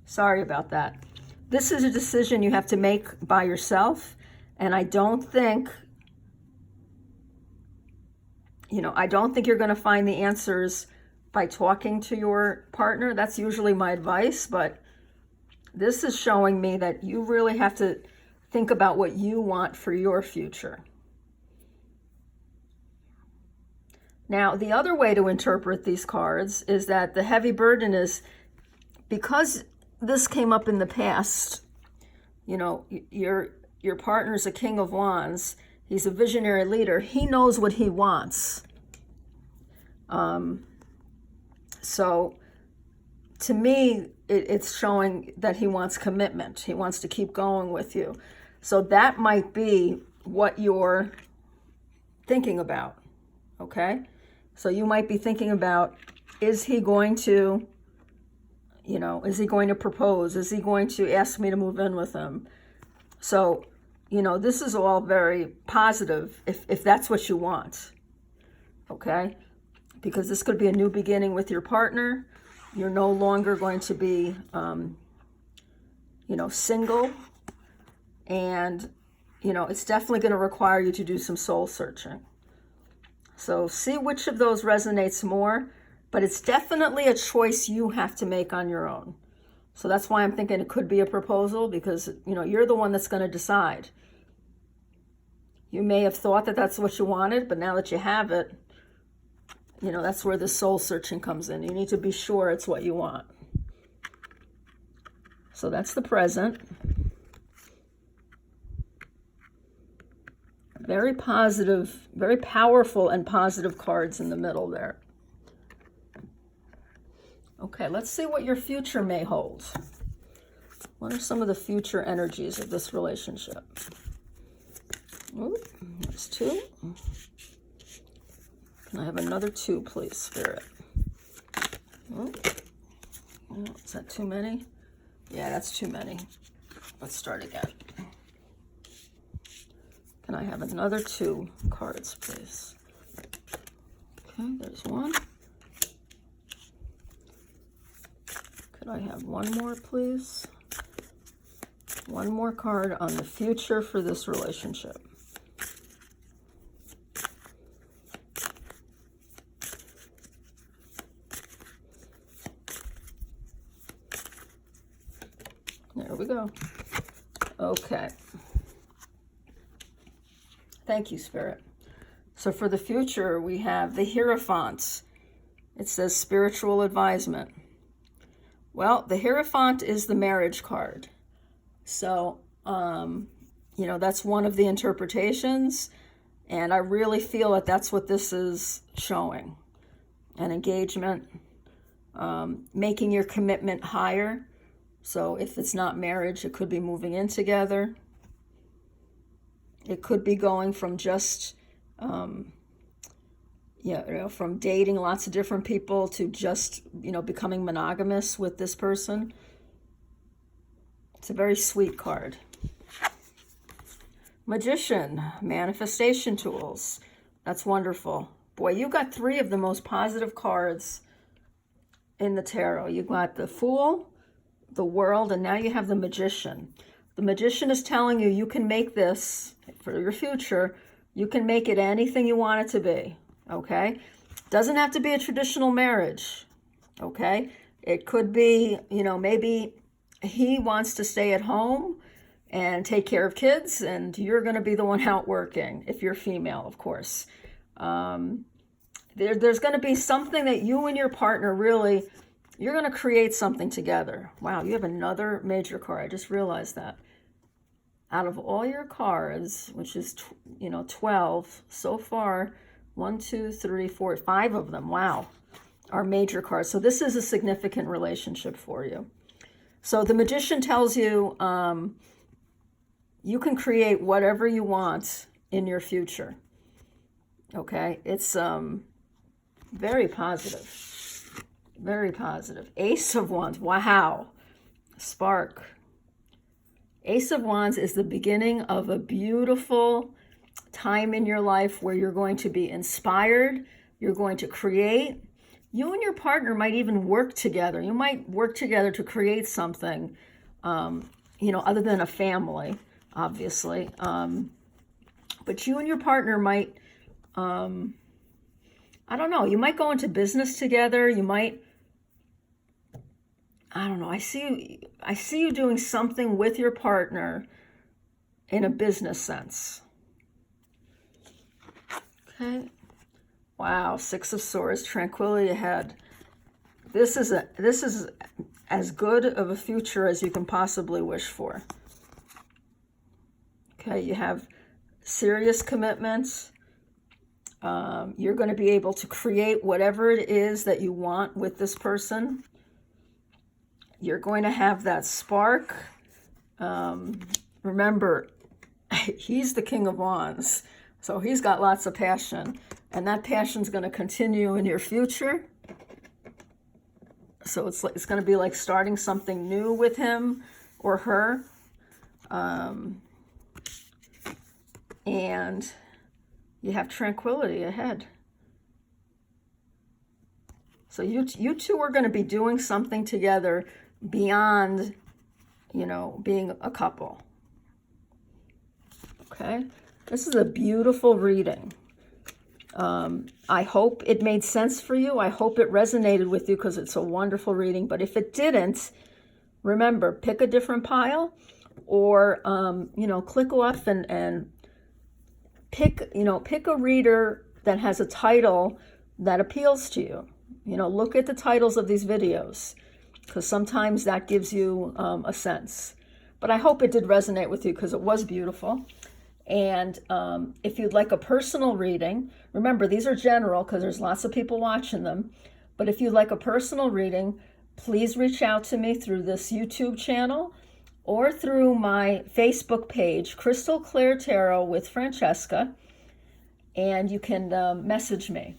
Sorry about that. This is a decision you have to make by yourself. And I don't think you're going to find the answers by talking to your partner. That's usually my advice, but this is showing me that you really have to think about what you want for your future. Now, the other way to interpret these cards is that the heavy burden is, because this came up in the past, your partner's a King of Wands. He's a visionary leader. He knows what he wants. So to me, it's showing that he wants commitment. He wants to keep going with you. So that might be what you're thinking about, okay? So you might be thinking about, is he going to propose? Is he going to ask me to move in with him? So, this is all very positive if that's what you want, okay? Because this could be a new beginning with your partner. You're no longer going to be, single. And, it's definitely going to require you to do some soul searching. So see which of those resonates more, but it's definitely a choice you have to make on your own. So that's why I'm thinking it could be a proposal, because, you're the one that's going to decide. You may have thought that that's what you wanted, but now that you have it, that's where the soul searching comes in. You need to be sure it's what you want. So that's the present. Very positive, very powerful and positive cards in the middle there. Okay, let's see what your future may hold. What are some of the future energies of this relationship? Ooh, there's 2. Can I have another 2, please, Spirit? Ooh. Oh, is that too many? Yeah, that's too many. Let's start again. Can I have another 2 cards, please? Okay, there's 1. Could I have 1 more, please? 1 more card on the future for this relationship. There we go. Okay. Thank you, Spirit. So for the future, we have the Hierophant. It says spiritual advisement. Well, the Hierophant is the marriage card. So, that's one of the interpretations. And I really feel that that's what this is showing. An engagement, making your commitment higher. So if it's not marriage, it could be moving in together. It could be going from just, from dating lots of different people to just, becoming monogamous with this person. It's a very sweet card. Magician, manifestation tools. That's wonderful. Boy, you got 3 of the most positive cards in the tarot. You got the Fool, the World, and now you have the Magician. The Magician is telling you can make this, for your future, you can make it anything you want it to be, okay? Doesn't have to be a traditional marriage, okay? It could be, maybe he wants to stay at home and take care of kids, and you're going to be the one out working, if you're female, of course. There's going to be something that you and your partner really, you're going to create something together. Wow, you have another major card. I just realized that. Out of all your cards, which is, 12 so far, 1, 2, 3, 4, 5 of them, wow, are major cards. So this is a significant relationship for you. So the Magician tells you you can create whatever you want in your future. Okay, it's very positive. Very positive. Ace of Wands, wow, spark. Ace of Wands is the beginning of a beautiful time in your life where you're going to be inspired, you're going to create, You and your partner might even work together. You might work together to create something, other than a family, obviously. But you and your partner might, I don't know, you might go into business together. You might, I don't know, I see you doing something with your partner in a business sense. Okay. Wow, Six of Swords, tranquility ahead. This is as good of a future as you can possibly wish for. Okay, you have serious commitments. You're going to be able to create whatever it is that you want with this person. You're going to have that spark. Remember, he's the King of Wands, so he's got lots of passion, and that passion's going to continue in your future. So it's going to be like starting something new with him or her. And you have tranquility ahead. So you two are going to be doing something together beyond, being a couple. Okay? This is a beautiful reading. I hope it made sense for you. I hope it resonated with you because it's a wonderful reading. But if it didn't, remember, pick a different pile or, click off and pick a reader that has a title that appeals to you. Look at the titles of these videos because sometimes that gives you a sense. But I hope it did resonate with you because it was beautiful. And if you'd like a personal reading, remember, these are general because there's lots of people watching them. But if you'd like a personal reading, please reach out to me through this YouTube channel or through my Facebook page, Crystal Clear Tarot with Francesca, and you can message me.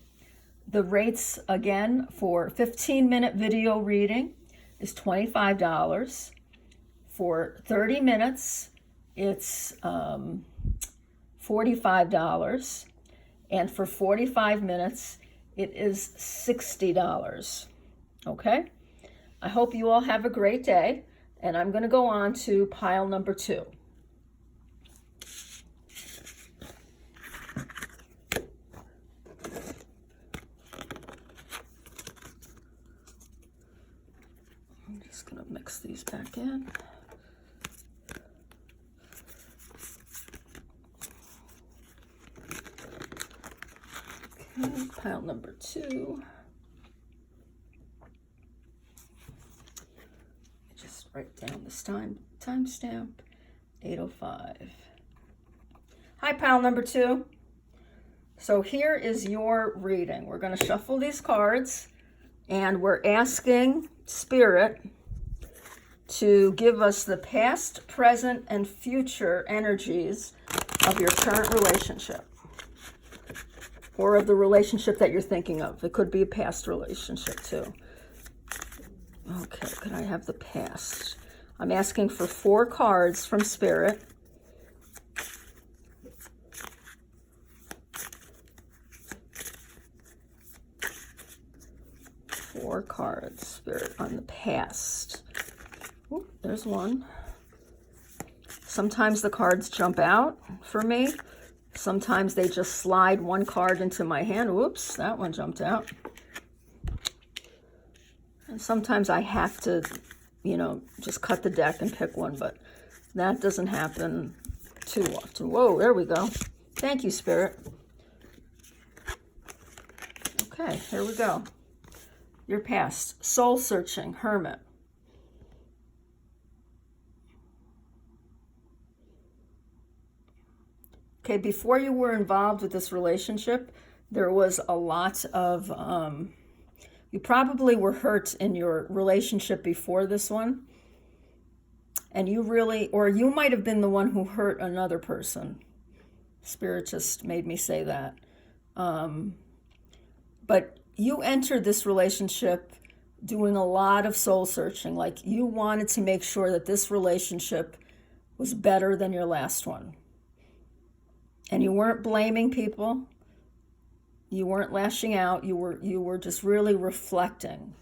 The rates, again, for 15-minute video reading is $25. For 30 minutes, it's $45, and for 45 minutes it is $60. Okay, I hope you all have a great day, and I'm going to go on to pile number 2. I'm just going to mix these back in. Pile number 2. Just write down this timestamp, 8:05. Hi, pile number 2. So here is your reading. We're going to shuffle these cards, and we're asking Spirit to give us the past, present, and future energies of your current relationship. Or of the relationship that you're thinking of. It could be a past relationship too. Okay, could I have the past? I'm asking for 4 cards from Spirit. Four cards, Spirit, on the past. Ooh, there's one. Sometimes the cards jump out for me. Sometimes they just slide one card into my hand. Whoops, that one jumped out. And sometimes I have to, just cut the deck and pick one, but that doesn't happen too often. Whoa, there we go. Thank you, Spirit. Okay, here we go. Your past, soul searching, hermit. Okay, before you were involved with this relationship, there was a lot of, you probably were hurt in your relationship before this one. And you might have been the one who hurt another person. Spirit just made me say that. But you entered this relationship doing a lot of soul searching. Like you wanted to make sure that this relationship was better than your last one. And you weren't blaming people. You weren't lashing out. You were just really reflecting.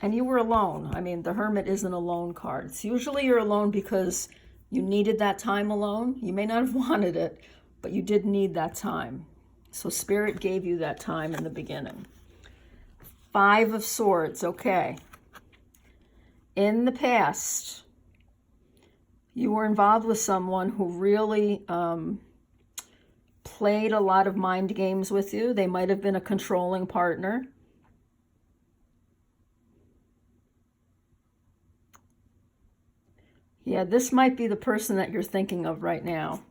And you were alone. I mean, the Hermit isn't a lone card. It's usually you're alone because you needed that time alone. You may not have wanted it, but you did need that time. So Spirit gave you that time in the beginning. 5 of Swords, okay. In the past, you were involved with someone who really played a lot of mind games with you. They might have been a controlling partner. Yeah, this might be the person that you're thinking of right now.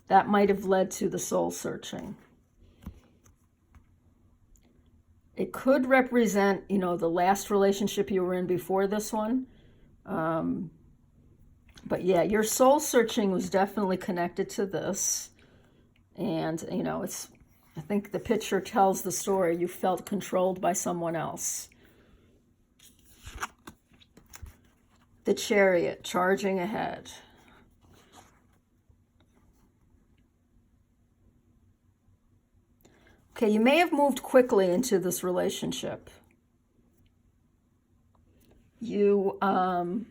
That might have led to the soul searching. It could represent, you know, the last relationship you were in before this one. But yeah, your soul searching was definitely connected to this. And, you know, I think the picture tells the story. You felt controlled by someone else. The Chariot, charging ahead. Okay, you may have moved quickly into this relationship. You or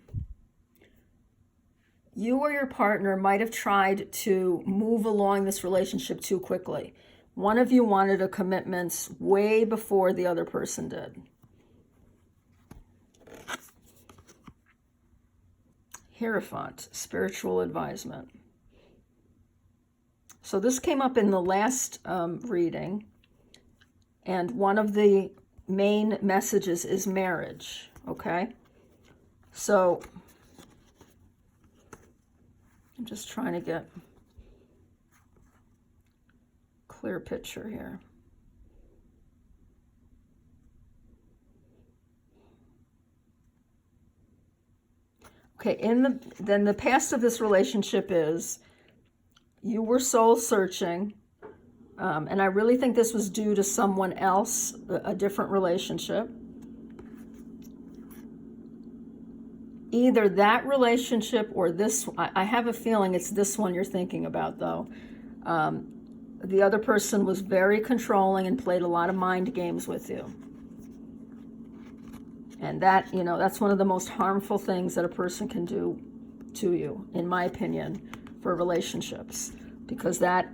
your partner might have tried to move along this relationship too quickly. One of you wanted a commitment way before the other person did. Hierophant, spiritual advisement. So this came up in the last reading, and one of the main messages is marriage, okay? So I'm just trying to get a clear picture here. Okay, then the past of this relationship is you were soul searching, and I really think this was due to someone else, a different relationship. Either that relationship or this, I have a feeling it's this one you're thinking about though. The other person was very controlling and played a lot of mind games with you. And that, you know, that's one of the most harmful things that a person can do to you, in my opinion, for relationships, because that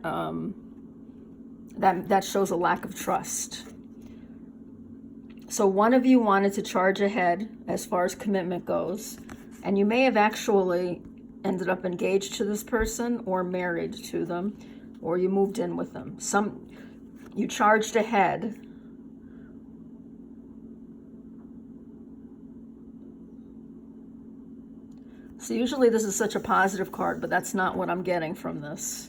shows a lack of trust. So one of you wanted to charge ahead as far as commitment goes, and you may have actually ended up engaged to this person or married to them, or you moved in with them. You charged ahead. So usually this is such a positive card, but that's not what I'm getting from this.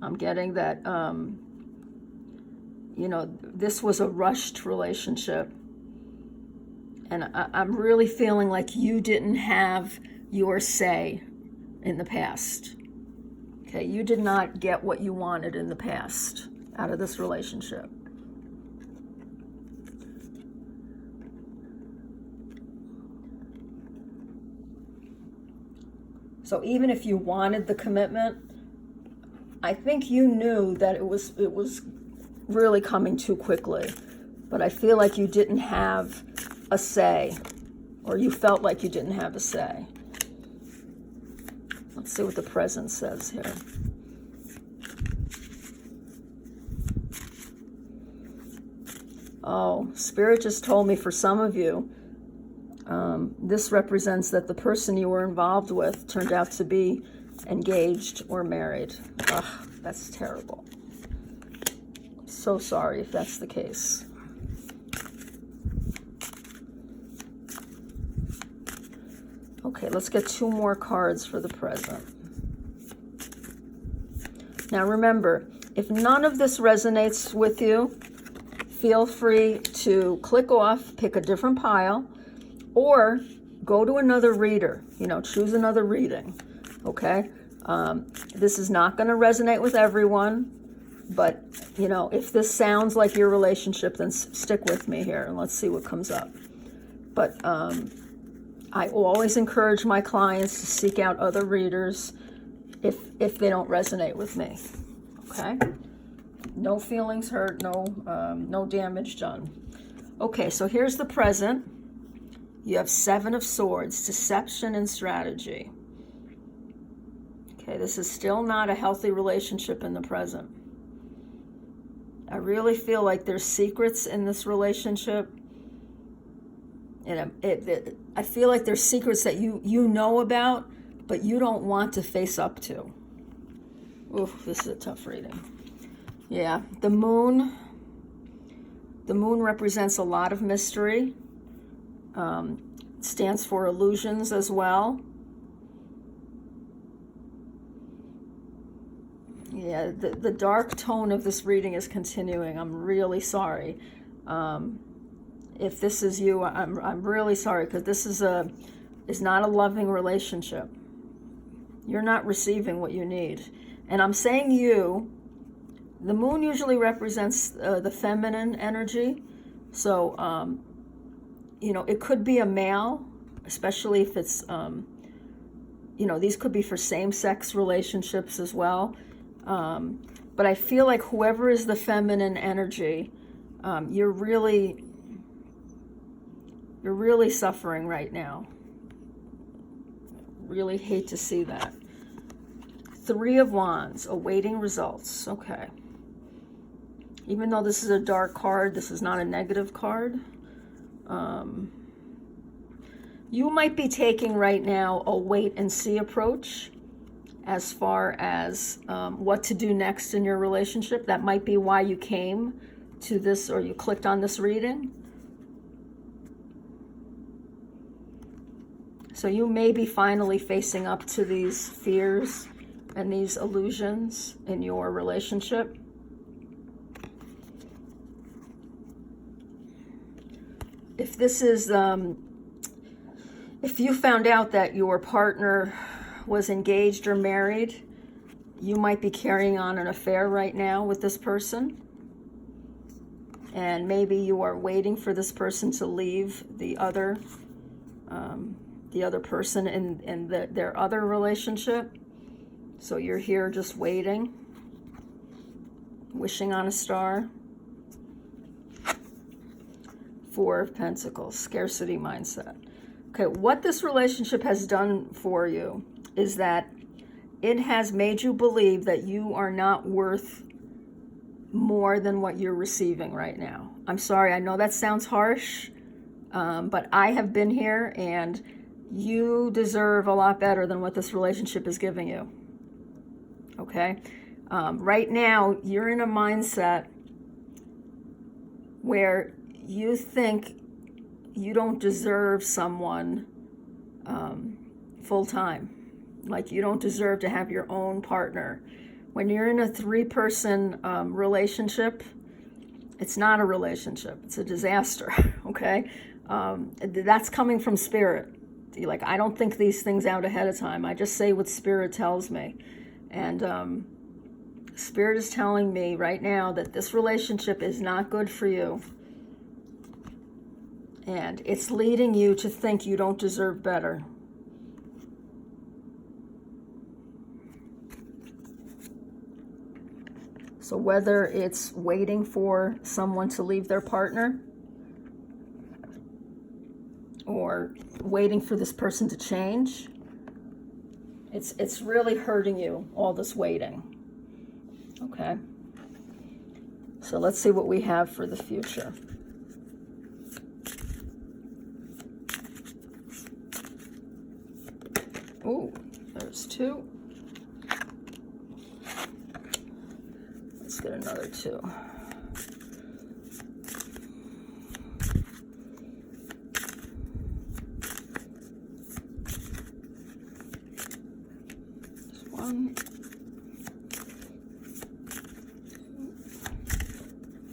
I'm getting that, you know, this was a rushed relationship. And I'm really feeling like you didn't have your say in the past. Okay, you did not get what you wanted in the past out of this relationship. So even if you wanted the commitment, I think you knew that it was really coming too quickly. But I feel like you didn't have a say, or you felt like you didn't have a say. Let's see what the present says here. Oh, Spirit just told me for some of you, this represents that the person you were involved with turned out to be engaged or married. Ugh, that's terrible. So sorry if that's the case. Okay, let's get 2 more cards for the present. Now remember, if none of this resonates with you, feel free to click off, pick a different pile, or go to another reader. You know, choose another reading, okay? This is not going to resonate with everyone, but, you know, if this sounds like your relationship, then stick with me here and let's see what comes up. But I always encourage my clients to seek out other readers if they don't resonate with me, okay? No feelings hurt, no damage done. Okay, so here's the present. You have 7 of Swords, deception and strategy. Okay, this is still not a healthy relationship in the present. I really feel like there's secrets in this relationship. And I feel like there's secrets that you know about, but you don't want to face up to. Oof, this is a tough reading. Yeah, the moon represents a lot of mystery. Stands for illusions as well. Yeah, the dark tone of this reading is continuing. I'm really sorry. If this is you, I'm really sorry, because this is not a loving relationship. You're not receiving what you need. And I'm saying you, the moon usually represents the feminine energy. So, it could be a male, especially if it's, these could be for same-sex relationships as well. But I feel like whoever is the feminine energy, you're really suffering right now. Really hate to see that. 3 of Wands, awaiting results. Okay. Even though this is a dark card, this is not a negative card. You might be taking right now a wait and see approach as far as what to do next in your relationship. That might be why you came to this, or you clicked on this reading. So you may be finally facing up to these fears and these illusions in your relationship. If this is, if you found out that your partner was engaged or married, you might be carrying on an affair right now with this person. And maybe you are waiting for this person to leave the other person in their other relationship. So you're here just waiting, wishing on a star. 4 of Pentacles, scarcity mindset. Okay, what this relationship has done for you is that it has made you believe that you are not worth more than what you're receiving right now. I'm sorry, I know that sounds harsh, but I have been here, and you deserve a lot better than what this relationship is giving you. Okay? Right now, you're in a mindset where you think you don't deserve someone full-time. Like, you don't deserve to have your own partner. When you're in a 3-person relationship, it's not a relationship. It's a disaster, okay? That's coming from spirit. Like, I don't think these things out ahead of time. I just say what spirit tells me. And spirit is telling me right now that this relationship is not good for you. And it's leading you to think you don't deserve better. So whether it's waiting for someone to leave their partner, or waiting for this person to change, it's really hurting you, all this waiting. Okay? So let's see what we have for the future. Ooh, there's 2. Let's get another 2. Just 1.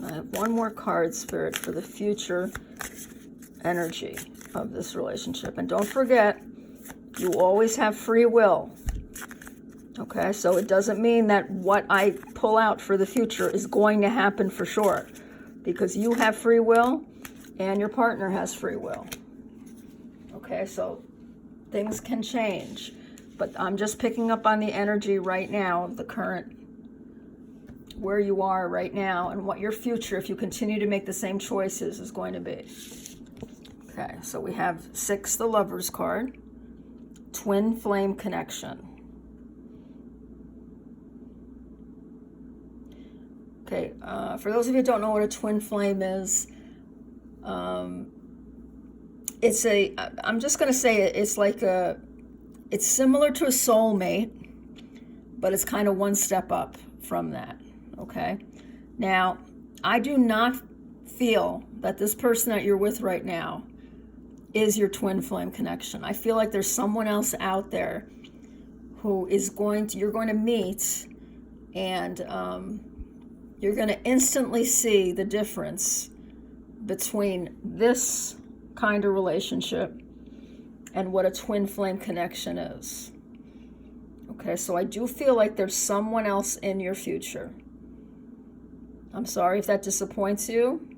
I have 1 more card, Spirit, for the future energy of this relationship. And don't forget, you always have free will. Okay, so it doesn't mean that what I pull out for the future is going to happen for sure, because you have free will and your partner has free will. Okay, so things can change, but I'm just picking up on the energy right now of the current where you are right now and what your future, if you continue to make the same choices, is going to be. Okay, so we have 6, the Lovers card. Twin flame connection. Okay, for those of you who don't know what a twin flame is, I'm just going to say it's like it's similar to a soulmate, but it's kind of one step up from that, okay? Now, I do not feel that this person that you're with right now is your twin flame connection. I feel like there's someone else out there who is you're going to meet, and you're going to instantly see the difference between this kind of relationship and what a twin flame connection is. Okay, so I do feel like there's someone else in your future. I'm sorry if that disappoints you.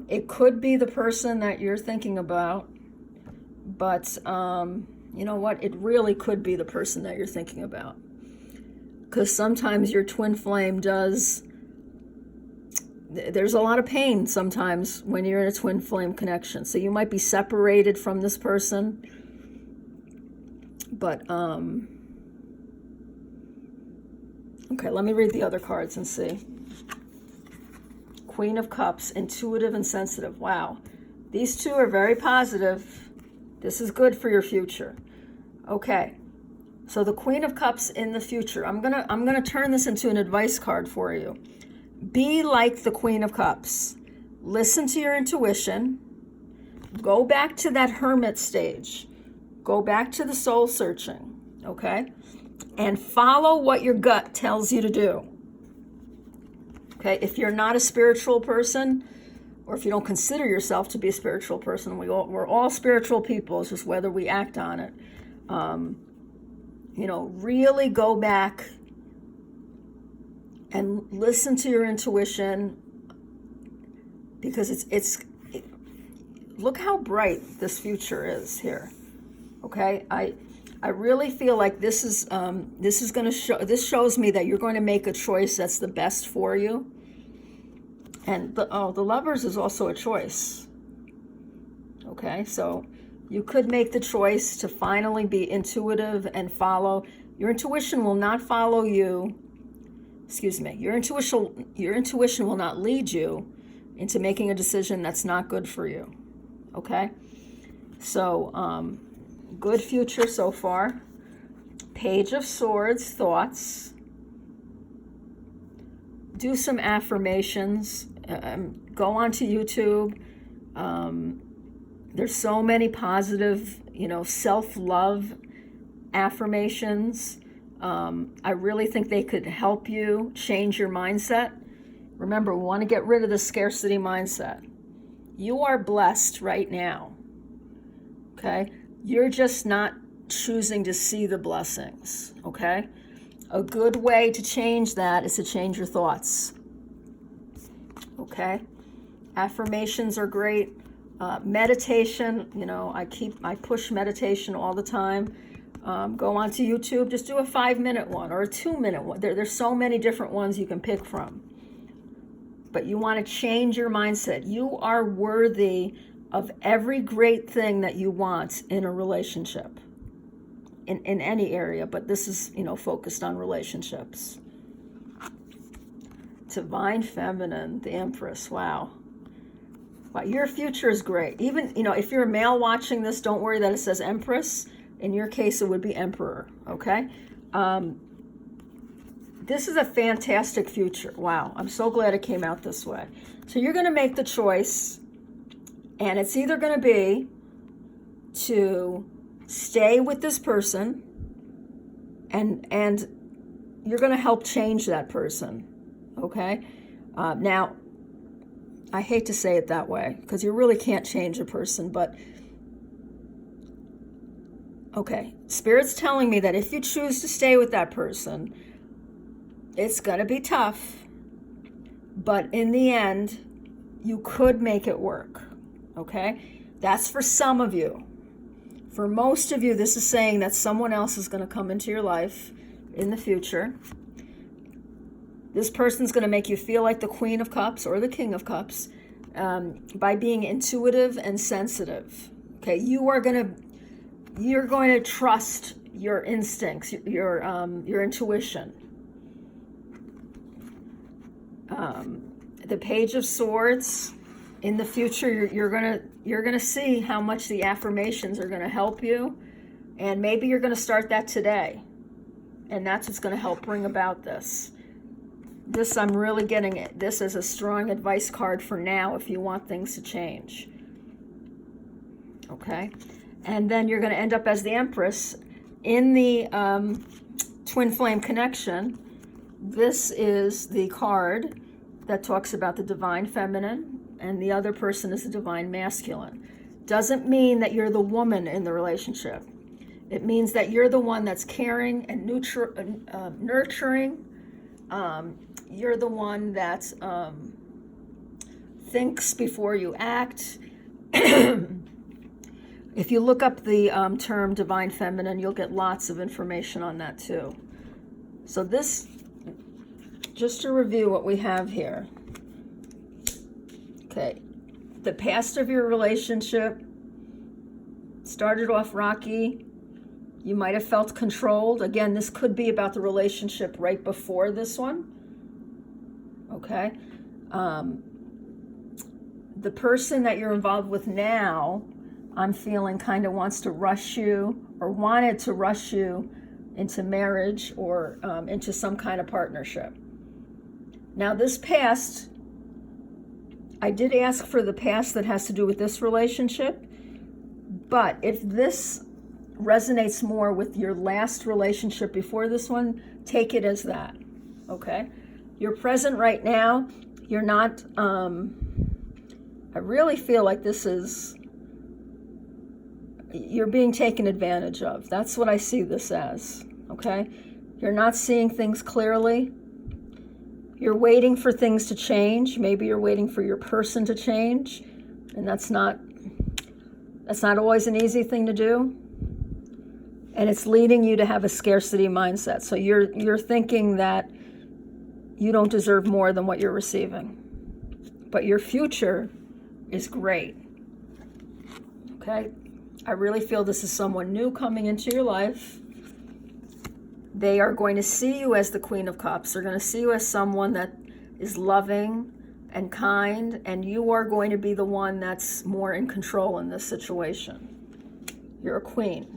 It could be the person that you're thinking about, but you know what? It really could be the person that you're thinking about. Because sometimes your twin flame there's a lot of pain sometimes when you're in a twin flame connection. So you might be separated from this person, but okay, let me read the other cards and see. Queen of Cups, intuitive and sensitive. Wow, these two are very positive. This is good for your future. Okay, so the Queen of Cups in the future. I'm gonna turn this into an advice card for you. Be like the Queen of Cups. Listen to your intuition. Go back to that hermit stage. Go back to the soul searching, okay? And follow what your gut tells you to do. Okay, if you're not a spiritual person, or if you don't consider yourself to be a spiritual person, we're all spiritual people. It's just whether we act on it. Really go back and listen to your intuition, because look how bright this future is here. Okay, I really feel like this shows me that you're going to make a choice that's the best for you. And the Lovers is also a choice. Okay, so you could make the choice to finally be intuitive and follow. Your intuition will not follow you. Excuse me. Your intuition will not lead you into making a decision that's not good for you. Okay? So, good future so far. Page of Swords, thoughts. Do some affirmations. Go onto YouTube. There's so many positive, self-love affirmations. I really think they could help you change your mindset. Remember, we want to get rid of the scarcity mindset. You are blessed right now. Okay? You're just not choosing to see the blessings. Okay? A good way to change that is to change your thoughts. Okay? Affirmations are great. Meditation, I push meditation all the time. Go onto YouTube, just do a 5-minute one or a 2-minute one. There's so many different ones you can pick from. But you want to change your mindset. You are worthy of every great thing that you want in a relationship, in any area, but this is, focused on relationships. Divine Feminine, the Empress, wow. Wow, your future is great. Even, if you're a male watching this, don't worry that it says Empress. In your case, it would be Emperor, okay? This is a fantastic future. Wow, I'm so glad it came out this way. So you're going to make the choice, and it's either going to be to stay with this person, and you're going to help change that person, okay? Now, I hate to say it that way, because you really can't change a person, but okay, Spirit's telling me that if you choose to stay with that person, it's going to be tough, but in the end, you could make it work, okay? That's for some of you. For most of you, this is saying that someone else is going to come into your life in the future. This person's going to make you feel like the Queen of Cups or the King of Cups by being intuitive and sensitive. Okay, you're going to trust your instincts, your intuition. The Page of Swords. In the future, you're gonna see how much the affirmations are gonna help you, and maybe you're gonna start that today, and that's what's gonna help bring about this. This, I'm really getting it. This is a strong advice card for now if you want things to change. Okay, and then you're gonna end up as the Empress in the Twin Flame Connection. This is the card that talks about the Divine Feminine, and the other person is the Divine Masculine. Doesn't mean that you're the woman in the relationship. It means that you're the one that's caring and nurturing. You're the one that thinks before you act. If you look up the term Divine Feminine, you'll get lots of information on that too. So this, just to review what we have here. Okay, the past of your relationship started off rocky. You might have felt controlled. Again, this could be about the relationship right before this one. Okay. The person that you're involved with now, I'm feeling kind of wants to rush you, or wanted to rush you into marriage or into some kind of partnership. Now, this past, I did ask for the past that has to do with this relationship, but if this resonates more with your last relationship before this one, take it as that, okay? You're present right now. You're not, I really feel like this is, you're being taken advantage of. That's what I see this as, okay? You're not seeing things clearly. You're waiting for things to change. Maybe you're waiting for your person to change, and that's not always an easy thing to do. And it's leading you to have a scarcity mindset. So you're thinking that you don't deserve more than what you're receiving. But your future is great. Okay? I really feel this is someone new coming into your life. They are going to see you as the Queen of Cups. They're going to see you as someone that is loving and kind, and you are going to be the one that's more in control in this situation. You're a queen,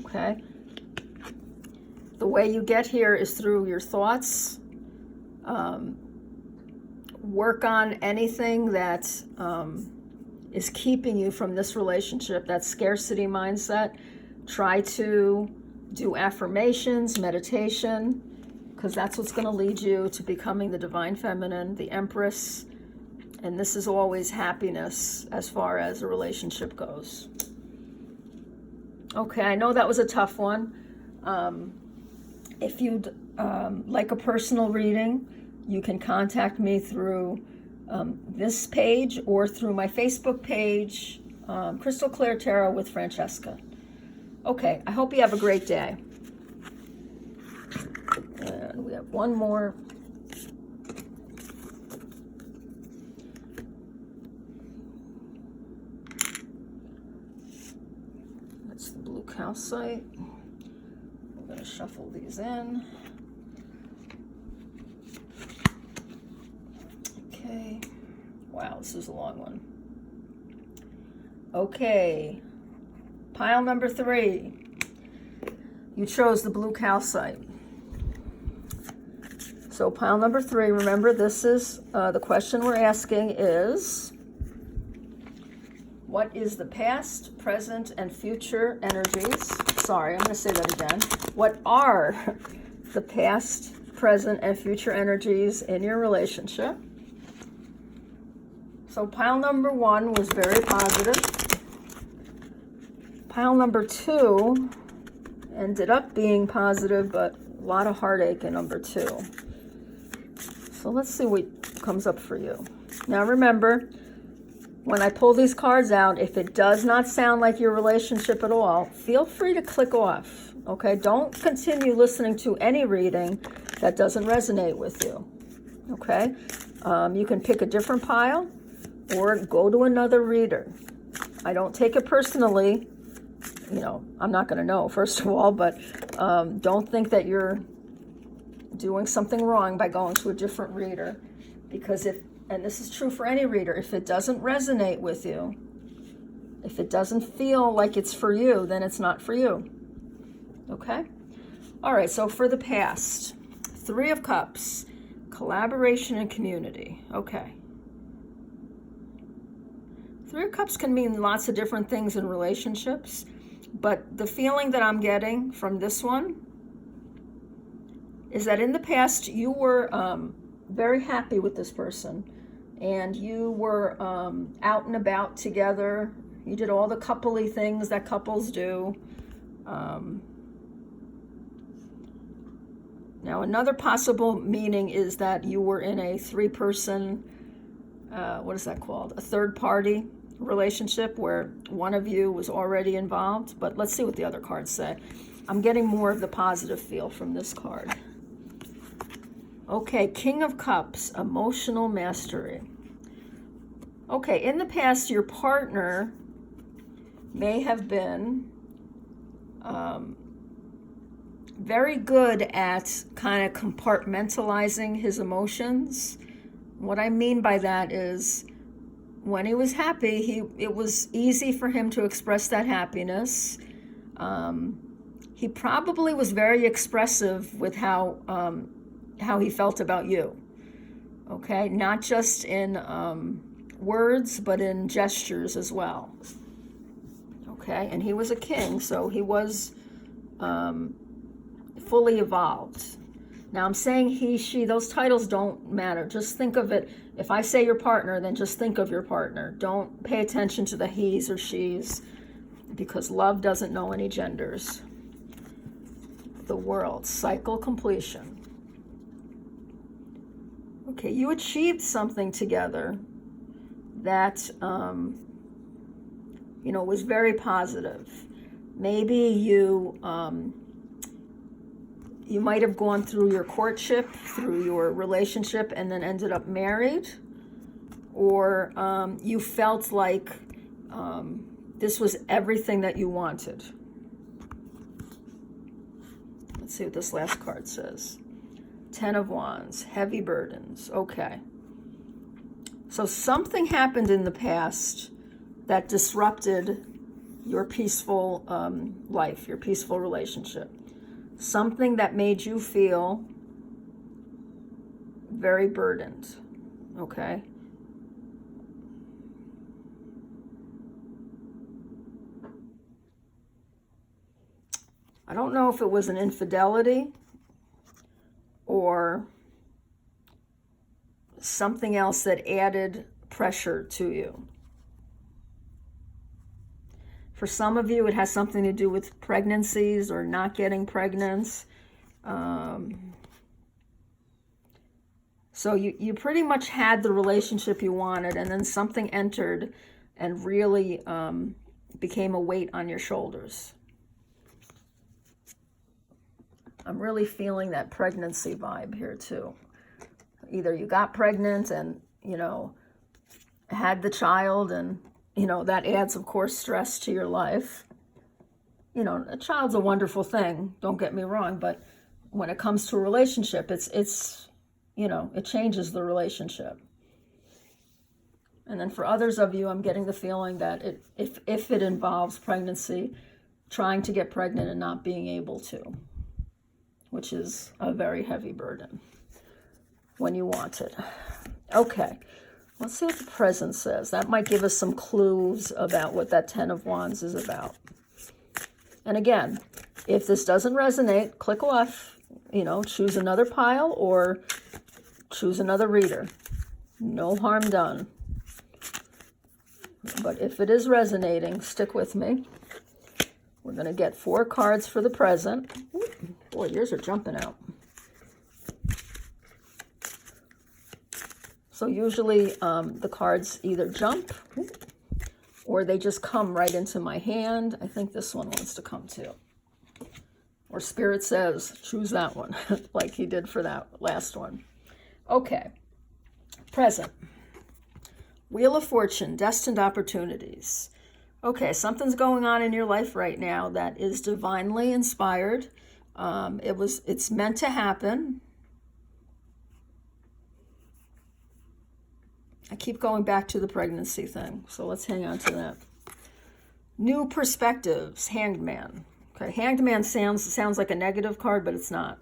okay? The way you get here is through your thoughts. Work on anything that is keeping you from this relationship, that scarcity mindset. Try to do affirmations, meditation, because that's what's going to lead you to becoming the Divine Feminine, the Empress, and this is always happiness as far as a relationship goes. Okay, I know that was a tough one. If you'd like a personal reading, you can contact me through this page or through my Facebook page, Crystal Clear Tarot with Francesca. Okay, I hope you have a great day. And we have one more. That's the blue calcite. I'm going to shuffle these in. Okay. Wow, this is a long one. Okay. Pile number 3. You chose the blue calcite. So pile number 3, remember this is, the question we're asking is, what is the past, present, and future energies? Sorry, I'm going to say that again. What are the past, present, and future energies in your relationship? So pile number 1 was very positive. Pile number 2 ended up being positive, but a lot of heartache in number 2. So let's see what comes up for you. Now remember, when I pull these cards out, if it does not sound like your relationship at all, feel free to click off, okay? Don't continue listening to any reading that doesn't resonate with you, Okay? You can pick a different pile or go to another reader. I don't take it personally. You know, I'm not going to know, first of all, but don't think that you're doing something wrong by going to a different reader, because and this is true for any reader, if it doesn't resonate with you, if it doesn't feel like it's for you, then it's not for you. Okay? All right, so for the past, 3 of Cups, collaboration and community. Okay. 3 of Cups can mean lots of different things in relationships, but the feeling that I'm getting from this one is that in the past you were very happy with this person, and you were out and about together. You did all the coupley things that couples do. Now, another possible meaning is that you were in a 3-person, what is that called? A third-party relationship where one of you was already involved. But let's see what the other cards say. I'm getting more of the positive feel from this card. Okay, King of Cups, emotional mastery. Okay, in the past, your partner may have been very good at kind of compartmentalizing his emotions. What I mean by that is when he was happy, it was easy for him to express that happiness. He probably was very expressive with how he felt about you. Okay, not just in words, but in gestures as well. Okay, and he was a king, so he was fully evolved. Now I'm saying he, she, those titles don't matter. Just think of it, if I say your partner, then just think of your partner. Don't pay attention to the he's or she's, because love doesn't know any genders. The World, cycle completion. Okay, you achieved something together that, was very positive. Maybe you might have gone through your courtship, through your relationship, and then ended up married. Or you felt like this was everything that you wanted. Let's see what this last card says. 10 of Wands, heavy burdens. Okay. So something happened in the past that disrupted your peaceful life, your peaceful relationship. Something that made you feel very burdened. Okay. I don't know if it was an infidelity or something else that added pressure to you. For some of you, it has something to do with pregnancies or not getting pregnant. So you pretty much had the relationship you wanted, and then something entered and really became a weight on your shoulders. I'm really feeling that pregnancy vibe here too. Either you got pregnant and, had the child, and, that adds, of course, stress to your life. A child's a wonderful thing, don't get me wrong, but when it comes to a relationship, it changes the relationship. And then for others of you, I'm getting the feeling that if it involves pregnancy, trying to get pregnant and not being able to, which is a very heavy burden when you want it. Okay, let's see what the present says. That might give us some clues about what that 10 of Wands is about. And again, if this doesn't resonate, click off, choose another pile or choose another reader. No harm done. But if it is resonating, stick with me. We're going to get 4 cards for the present. Boy, yours are jumping out. So usually the cards either jump or they just come right into my hand. I think this one wants to come too. Or Spirit says, choose that one, like he did for that last one. Okay, present. Wheel of Fortune, destined opportunities. Okay, something's going on in your life right now that is divinely inspired. It's meant to happen. I keep going back to the pregnancy thing, so let's hang on to that. New perspectives, Hanged Man. Okay, Hanged Man sounds like a negative card, but it's not.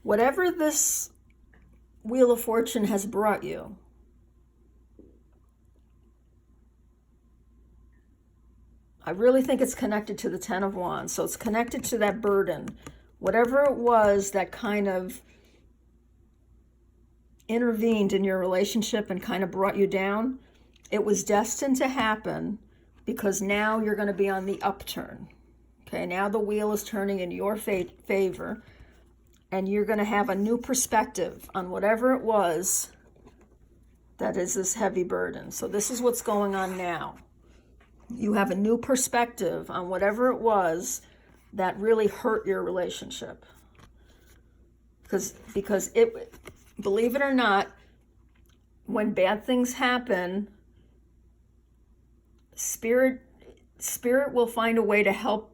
Whatever this Wheel of Fortune has brought you, I really think it's connected to the Ten of Wands. So it's connected to that burden. Whatever it was that kind of intervened in your relationship and kind of brought you down, it was destined to happen because now you're going to be on the upturn. Okay, now the wheel is turning in your favor, and you're going to have a new perspective on whatever it was that is this heavy burden. So this is what's going on now. You have a new perspective on whatever it was that really hurt your relationship. Because it, believe it or not, when bad things happen, spirit will find a way to help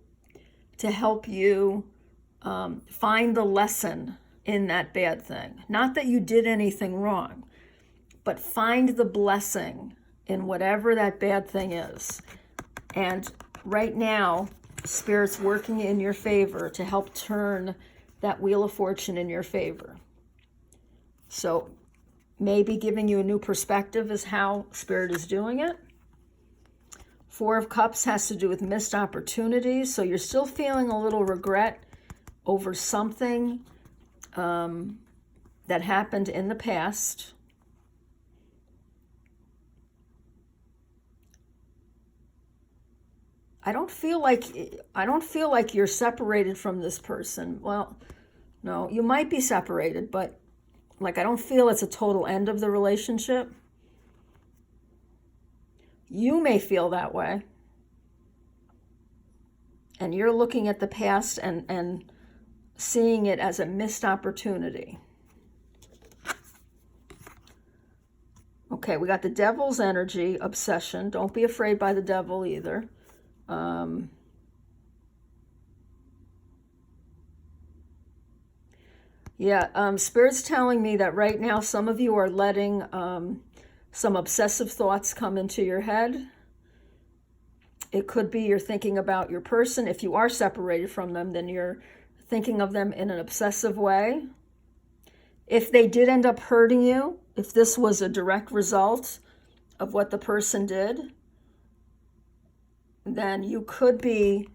you find the lesson in that bad thing. Not that you did anything wrong, but find the blessing in whatever that bad thing is. And right now, Spirit's working in your favor to help turn that Wheel of Fortune in your favor. So maybe giving you a new perspective is how Spirit is doing it. Four of Cups has to do with missed opportunities. So you're still feeling a little regret over something that happened in the past. I don't feel like you're separated from this person. Well, no, you might be separated, but like I don't feel it's a total end of the relationship. You may feel that way. And you're looking at the past and seeing it as a missed opportunity. Okay, we got the Devil's energy, obsession. Don't be afraid by the devil either. Spirit's telling me that right now some of you are letting some obsessive thoughts come into your head. It could be you're thinking about your person. If you are separated from them, then you're thinking of them in an obsessive way. If they did end up hurting you, if this was a direct result of what the person did, then you could be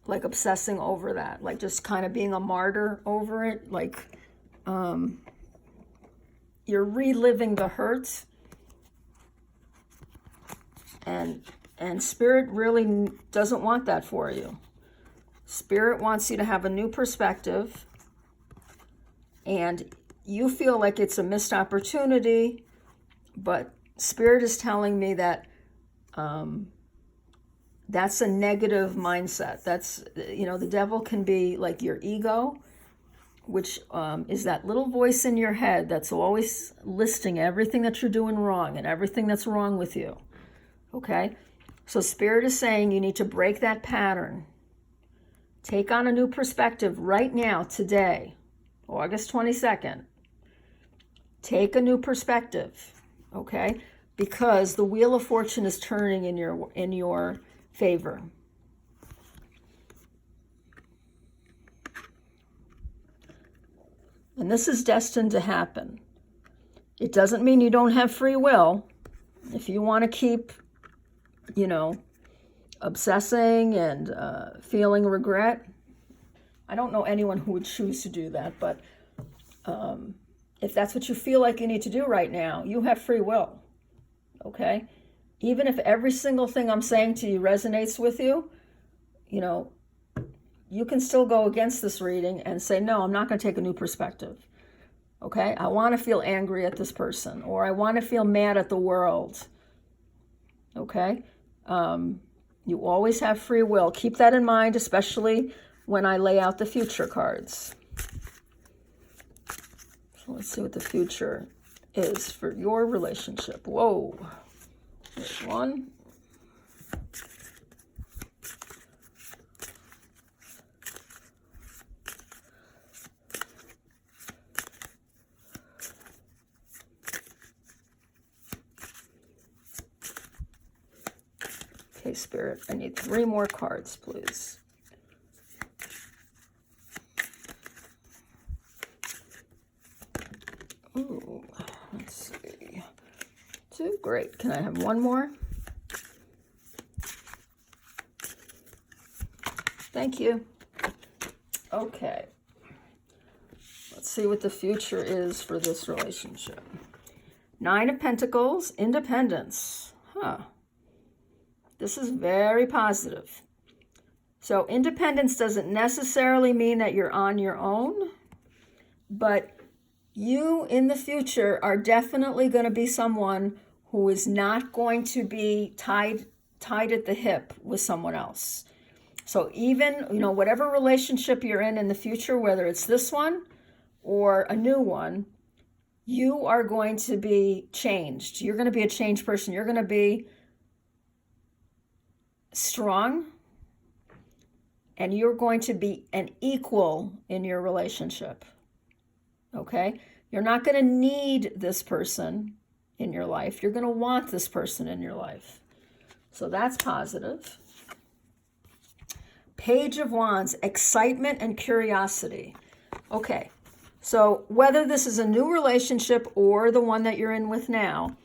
like obsessing over that, like just kind of being a martyr over it, like you're reliving the hurts, and Spirit really doesn't want that for you. Spirit wants you to have a new perspective, and you feel like it's a missed opportunity, but Spirit is telling me that that's a negative mindset. That's, the devil can be like your ego, which is that little voice in your head that's always listing everything that you're doing wrong and everything that's wrong with you. Okay? So Spirit is saying you need to break that pattern. Take on a new perspective right now, today, August 22nd. Take a new perspective, okay? Because the Wheel of Fortune is turning in your favor. And this is destined to happen. It doesn't mean you don't have free will. If you want to keep, obsessing and feeling regret, I don't know anyone who would choose to do that, but if that's what you feel like you need to do right now, you have free will, okay? Even if every single thing I'm saying to you resonates with you, you can still go against this reading and say, no, I'm not going to take a new perspective, okay? I want to feel angry at this person, or I want to feel mad at the world, okay? You always have free will. Keep that in mind, especially when I lay out the future cards. Let's see what the future is for your relationship. Whoa. There's one. Okay, Spirit, I need 3 more cards, please. Ooh, let's see. 2, great. Can I have 1 more? Thank you. Okay. Let's see what the future is for this relationship. 9 of Pentacles, independence. Huh. This is very positive. So independence doesn't necessarily mean that you're on your own, but you in the future are definitely going to be someone who is not going to be tied at the hip with someone else. So even, whatever relationship you're in the future, whether it's this one or a new one, you are going to be changed. You're going to be a changed person. You're going to be strong, and you're going to be an equal in your relationship. Okay? You're not going to need this person in your life. You're going to want this person in your life. So that's positive. Page of Wands, excitement and curiosity. Okay. So whether this is a new relationship or the one that you're in with now,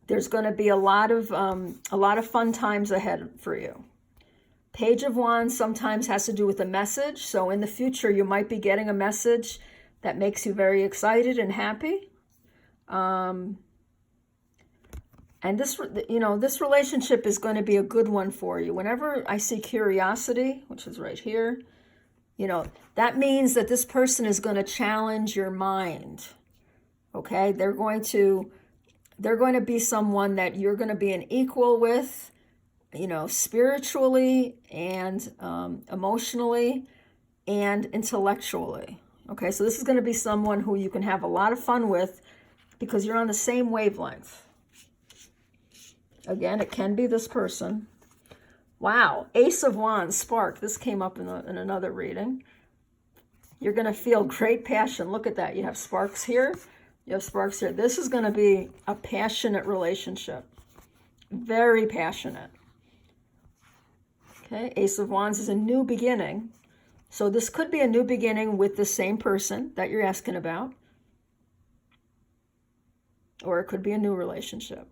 there's going to be a lot of fun times ahead for you. Page of Wands sometimes has to do with a message. So in the future, you might be getting a message that makes you very excited and happy. And this relationship is going to be a good one for you. Whenever I see curiosity, which is right here, that means that this person is going to challenge your mind. Okay? They're going to be someone that you're going to be an equal with, spiritually and emotionally and intellectually. Okay, so this is going to be someone who you can have a lot of fun with because you're on the same wavelength. Again, it can be this person. Wow, Ace of Wands, spark. This came up in another reading. You're going to feel great passion. Look at that. You have sparks here. You have sparks here. This is going to be a passionate relationship. Very passionate. Okay, Ace of Wands is a new beginning. So this could be a new beginning with the same person that you're asking about. Or it could be a new relationship.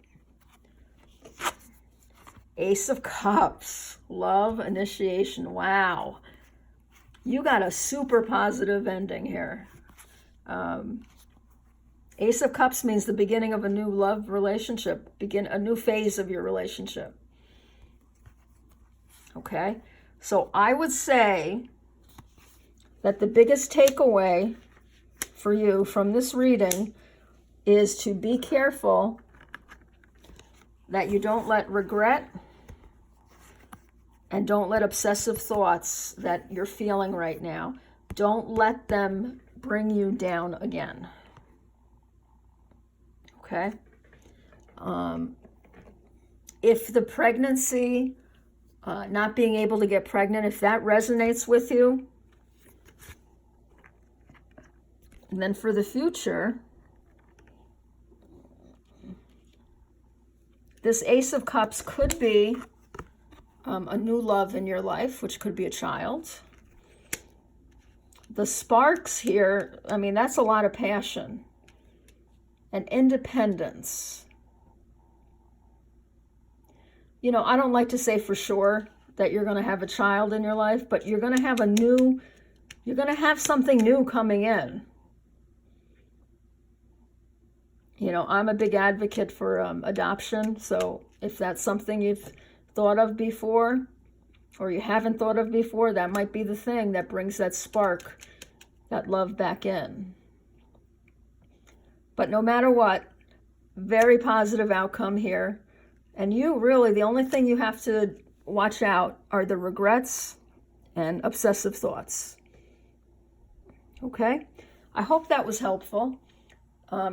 Ace of Cups, love, initiation. Wow. You got a super positive ending here. Ace of Cups means the beginning of a new love relationship, a new phase of your relationship. Okay? So I would say that the biggest takeaway for you from this reading is to be careful that you don't let regret and don't let obsessive thoughts that you're feeling right now, don't let them bring you down again. Okay? If the pregnancy, not being able to get pregnant, if that resonates with you, and then for the future, this Ace of Cups could be a new love in your life, which could be a child. The sparks here, that's a lot of passion and independence. I don't like to say for sure that you're going to have a child in your life, but you're going to have something new coming in. I'm a big advocate for adoption. So if that's something you've thought of before or you haven't thought of before, that might be the thing that brings that spark, that love back in. But no matter what, very positive outcome here. And you really, the only thing you have to watch out are the regrets and obsessive thoughts. Okay? I hope that was helpful.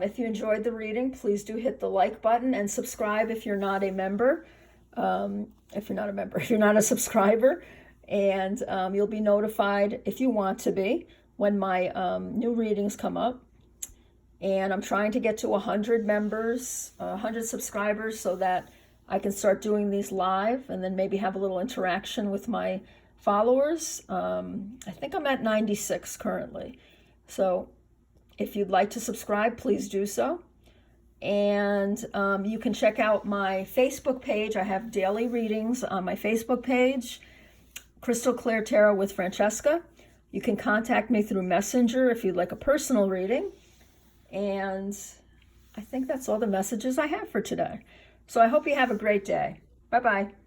If you enjoyed the reading, please do hit the like button and subscribe if you're not a member. If you're not a subscriber, and you'll be notified if you want to be when my new readings come up. And I'm trying to get to 100 members, 100 subscribers, so that I can start doing these live and then maybe have a little interaction with my followers. I think I'm at 96 currently. So if you'd like to subscribe, please do so. And you can check out my Facebook page. I have daily readings on my Facebook page, Crystal Clear Tarot with Francesca. You can contact me through Messenger if you'd like a personal reading. And I think that's all the messages I have for today. So I hope you have a great day. Bye-bye.